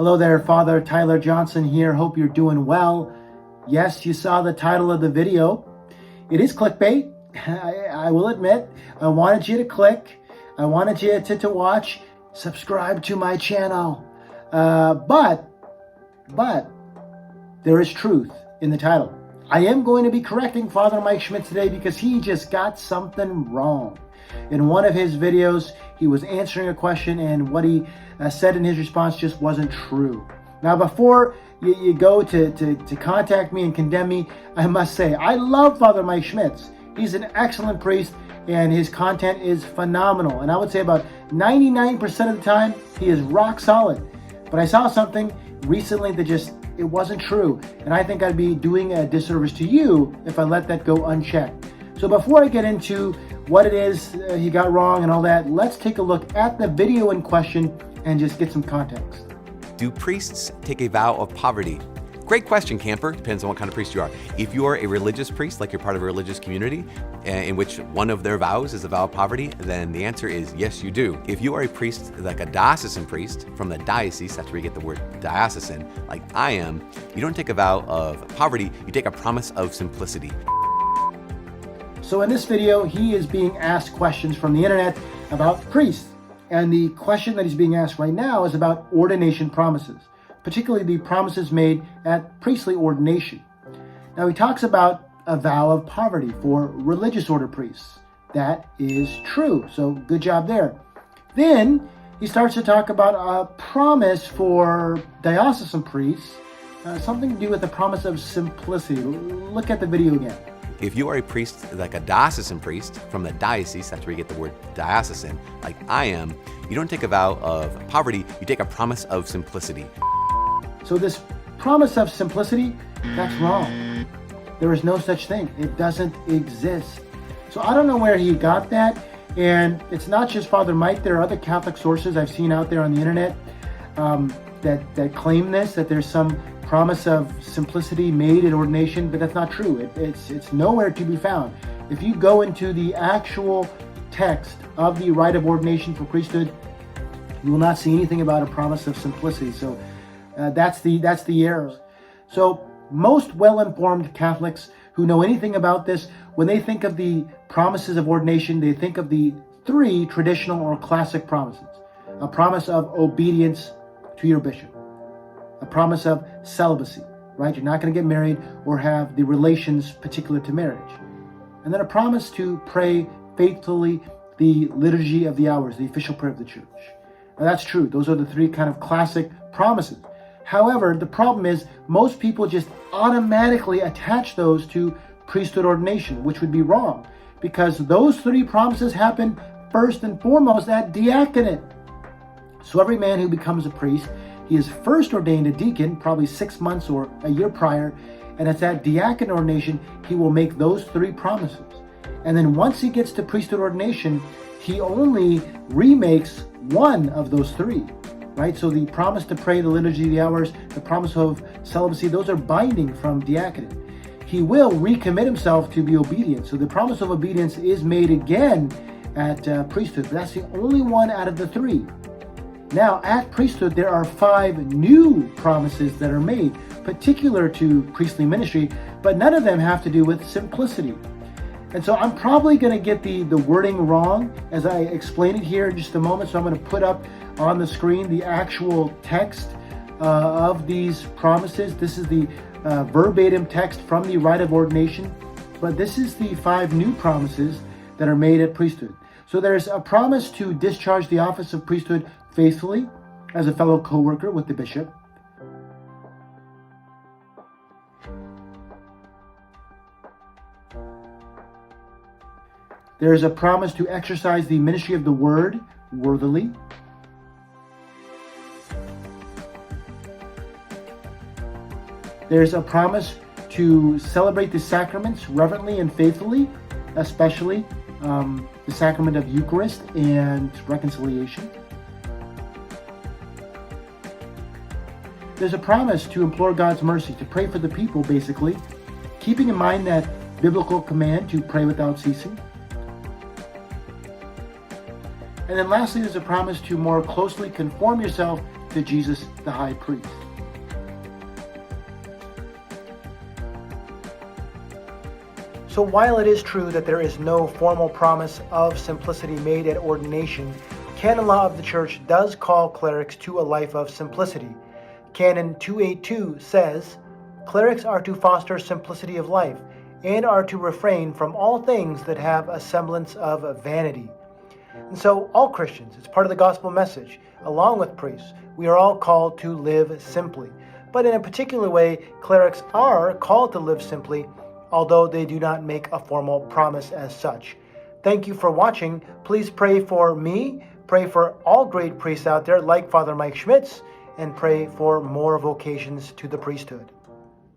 Hello there, Father Tyler Johnson here. Hope you're doing well. Yes, you saw the title of the video. It is clickbait, I will admit. I wanted you to click. I wanted you to watch. Subscribe to my channel. But there is truth in the title. I am going to be correcting Father Mike Schmitz today because he just got something wrong. In one of his videos, he was answering a question and what he said in his response just wasn't true. Now, before you go to contact me and condemn me, I must say, I love Father Mike Schmitz. He's an excellent priest and his content is phenomenal. And I would say about 99% of the time, he is rock solid. But I saw something recently that it wasn't true. And I think I'd be doing a disservice to you if I let that go unchecked. So before I get into what it is he got wrong and all that, let's take a look at the video in question and just get some context. Do priests take a vow of poverty? Great question, camper. Depends on what kind of priest you are. If you are a religious priest, like you're part of a religious community, in which one of their vows is a vow of poverty, then the answer is yes, you do. If you are a priest, like a diocesan priest from the diocese, that's where you get the word diocesan, like I am, you don't take a vow of poverty, you take a promise of simplicity. So in this video, he is being asked questions from the internet about priests. And the question that he's being asked right now is about ordination promises, particularly the promises made at priestly ordination. Now he talks about a vow of poverty for religious order priests. That is true, so good job there. Then he starts to talk about a promise for diocesan priests, something to do with the promise of simplicity. Look at the video again. If you are a priest, like a diocesan priest from the diocese, that's where you get the word diocesan, like I am, you don't take a vow of poverty, you take a promise of simplicity. So this promise of simplicity, that's wrong. There is no such thing. It doesn't exist. So I don't know where he got that. And it's not just Father Mike. There are other Catholic sources I've seen out there on the internet that claim this, that there's some promise of simplicity made in ordination, but that's not true. It's nowhere to be found. If you go into the actual text of the rite of ordination for priesthood, you will not see anything about a promise of simplicity. So that's the error. So most well-informed Catholics who know anything about this, when they think of the promises of ordination, they think of the three traditional or classic promises. A promise of obedience to your bishop. A promise of celibacy, right? You're not going to get married or have the relations particular to marriage. And then a promise to pray faithfully the liturgy of the hours, the official prayer of the church. Now that's true. Those are the three kind of classic promises. However, the problem is most people just automatically attach those to priesthood ordination, which would be wrong because those three promises happen first and foremost at diaconate. So every man who becomes a priest, he is first ordained a deacon, probably 6 months or a year prior, and it's at diaconate ordination he will make those three promises. And then once he gets to priesthood ordination, he only remakes one of those three, right? So the promise to pray the liturgy of the hours, the promise of celibacy, those are binding from diaconate. He will recommit himself to be obedient. So the promise of obedience is made again at priesthood, but that's the only one out of the three. Now, at priesthood, there are 5 new promises that are made, particular to priestly ministry, but none of them have to do with simplicity. And so I'm probably going to get the wording wrong as I explain it here in just a moment. So I'm going to put up on the screen the actual text of these promises. This is the verbatim text from the rite of ordination, but this is the 5 new promises that are made at priesthood. So there's a promise to discharge the office of priesthood faithfully as a fellow co-worker with the bishop. There is a promise to exercise the ministry of the word worthily. There's a promise to celebrate the sacraments reverently and faithfully, especially the sacrament of Eucharist and reconciliation. There's a promise to implore God's mercy, to pray for the people, basically, keeping in mind that biblical command to pray without ceasing. And then lastly, there's a promise to more closely conform yourself to Jesus, the high priest. So while it is true that there is no formal promise of simplicity made at ordination, canon law of the Church does call clerics to a life of simplicity. Canon 282 says, "Clerics are to foster simplicity of life, and are to refrain from all things that have a semblance of vanity." And so all Christians, it's part of the gospel message, along with priests, we are all called to live simply. But in a particular way, clerics are called to live simply, although they do not make a formal promise as such. Thank you for watching. Please pray for me, pray for all great priests out there like Father Mike Schmitz, and pray for more vocations to the priesthood.